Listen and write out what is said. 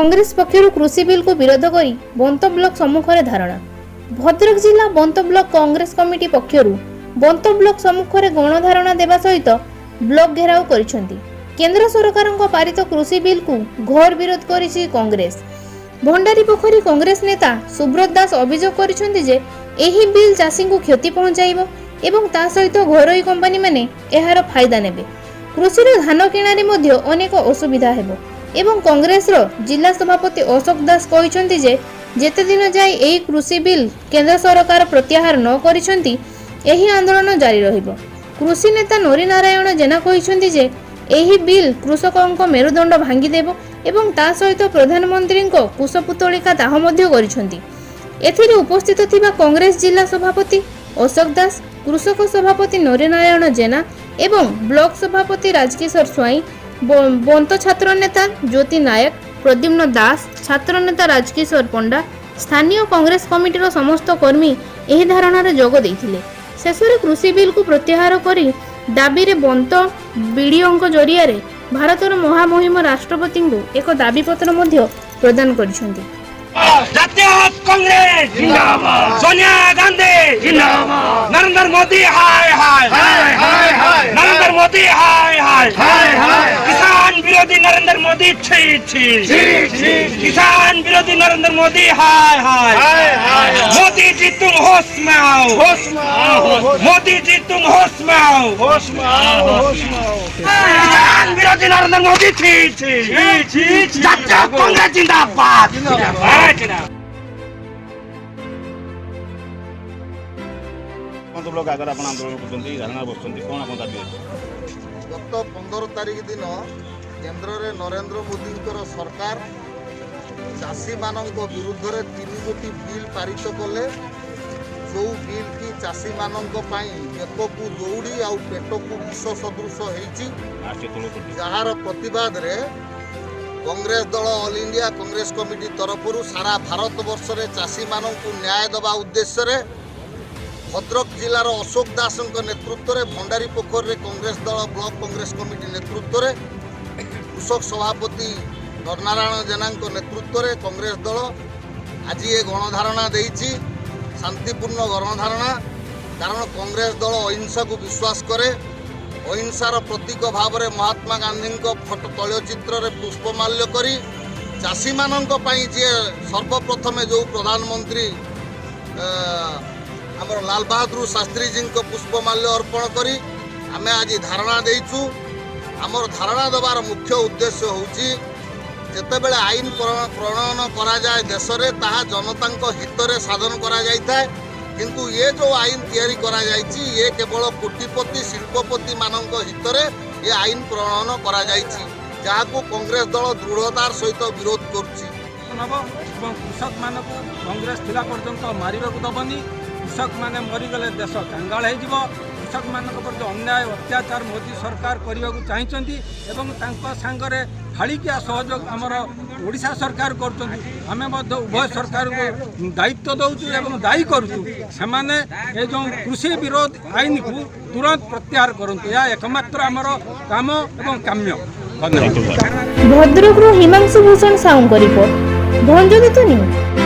कांग्रेस पक्षर कृषि बिल को विरोध करी बंत ब्लॉक सम्मुख में धारणा। भद्रक जिला बंत ब्लॉक कांग्रेस कमिटी पक्षर बंत ब्लॉक सम्मुख में गणधारणा देवा सहित ब्लॉक घेराव करिसेंती। केंद्र सरकार पारित कृषि बिल को घोर विरोध करिछि कांग्रेस। भंडारीपोखरी कांग्रेस नेता सुब्रत दास अभियोग करिसेंती जे एही बिल चाषी को क्षति पहुंचाइबो एवं ता सहित घरोई कंपनी माने एहार फायदा नेबे। कृषि धान किणारे मध्य अनेक असुविधा हेबो एवं कांग्रेस रो जिला सभापति अशोक दास कहिसेंती जे जेते दिन जाय एही कृषि बिल केंद्र सरकार प्रत्याहार न करिसेंती एही आंदोलन जारी रहिबो। कृषि नेता नरी नारायण जेना कहिसेंती जे एही बिल कृषकक मेरुदंड भांगी देबो एवं ता सहित प्रधानमंत्री को कुशपुतलिका दाह मध्य करिसेंती। एथिरे उपस्थित थिबा कांग्रेस जिला सभापति अशोक दास, कृषक सभापति नरी नारायण जेना एवं ब्लॉक सभापति राजकिशोर स्वाई, बंत छात्र नेता ज्योति नायक, प्रद्युम्न दास, छात्र नेता राजकिशोर पंडा, स्थानीय कांग्रेस कमिटीर समस्त कर्मी एही धारणार जोग देइथिले। शेषरे कृषि बिल को प्रत्याहार करी दाबी रे बंत बीडीओ जरिया रे भारतर महामहिम राष्ट्रपति को एक दाबीपत्र मध्य प्रदान करिसेंती। जातीय कांग्रेस जिंदाबाद, सोनिया गांधी जिंदाबाद, नरेंद्र मोदी हाय हाय हाय हाय हाय, नरेंद्र मोदी हाय हाय हाय हाय, किसान विरोधी नरेंद्र मोदी छी छी छी छी, किसान विरोधी नरेंद्र मोदी हाय हाय हाय हाय, मोदी जी तुम होश में आओ, होश में आओ, मोदी जी तुम होश में आओ, होश में आओ, होश में आओ, किसान विरोधी नरेंद्र मोदी छी छी छी छी, जातीय कांग्रेस जिंदाबाद जिंदाबाद। लोग आगर आपण आंदोलन करछन्ती, धारणा बसछन्ती, कोन आपण दाबी अछि? गत 15 तारिख दिन केंद्र रे नरेंद्र मोदी सरकार चाषी मानक विरुद्ध रे 3 गोटी बिल पारित कले। जो बिल की चाषी मानक पई बेककू दौड़ी आ पेटकू विष सदृश होईची, जहार प्रतिवाद रे कांग्रेस दल ऑल इंडिया कांग्रेस कमिटी तरफ सारा भारत वर्ष रे चाषी मानक न्याय दबा उद्देश्य रे भद्रक जिलार अशोक दास नेतृत्व में भंडारीपोखर रे कांग्रेस दल ब्लॉक कांग्रेस कमिटी नेतृत्व में कृषक सभापति नरनारायण जेना नेतृत्व में कांग्रेस दल आज ये गणधारणा देइछि। शांतिपूर्ण गणधारणा, कारण कांग्रेस दल अहिंसा को विश्वास करे। अहिंसार प्रतीक भाव में महात्मा गांधी फोटो तैलचित्र रे पुष्पमाल्य करी चाषी मानक पई जे सर्वप्रथमे जो प्रधानमंत्री आमर लाल बहादुर शास्त्री जी को पुष्पमाल्य अर्पण करी आमे आज धारणा देइछु। आमर धारणा देवार मुख्य उद्देश्य होउची जेतेबेले आईन प्रणयन करा जाए देश रे ताहा जनता हित रे साधन करा जाइथाय, किंतु ये जो आईन तैयारी करा जाइछि ये केवल कोटिपति शिल्पपति मानक हित रे ये आईन प्रणयन करा जाइछि, जाहाको कांग्रेस दल दृढ़तार सहित विरोध करुछि। कृषक मान कांग्रेस थिला पर्यंत मारिबा को दबनी। कृषक माने मरीगले देश कंगाल हो। कृषक मान जो अन्याय अत्याचार मोदी सरकार करने को चाहती सांगरे फाड़िकिया सहयोग आमर ओडिशा सरकार करें उभय सरकार को दायित्व दौचु एवं दायी करुचु सेमाने ये जो कृषि विरोध आईन को तुरंत प्रत्याहार करूँ। यह एकमात्र आमर काम एवं काम्य। Bhadrak Himanshu Bhushan Sahu report Bhanjadatta news.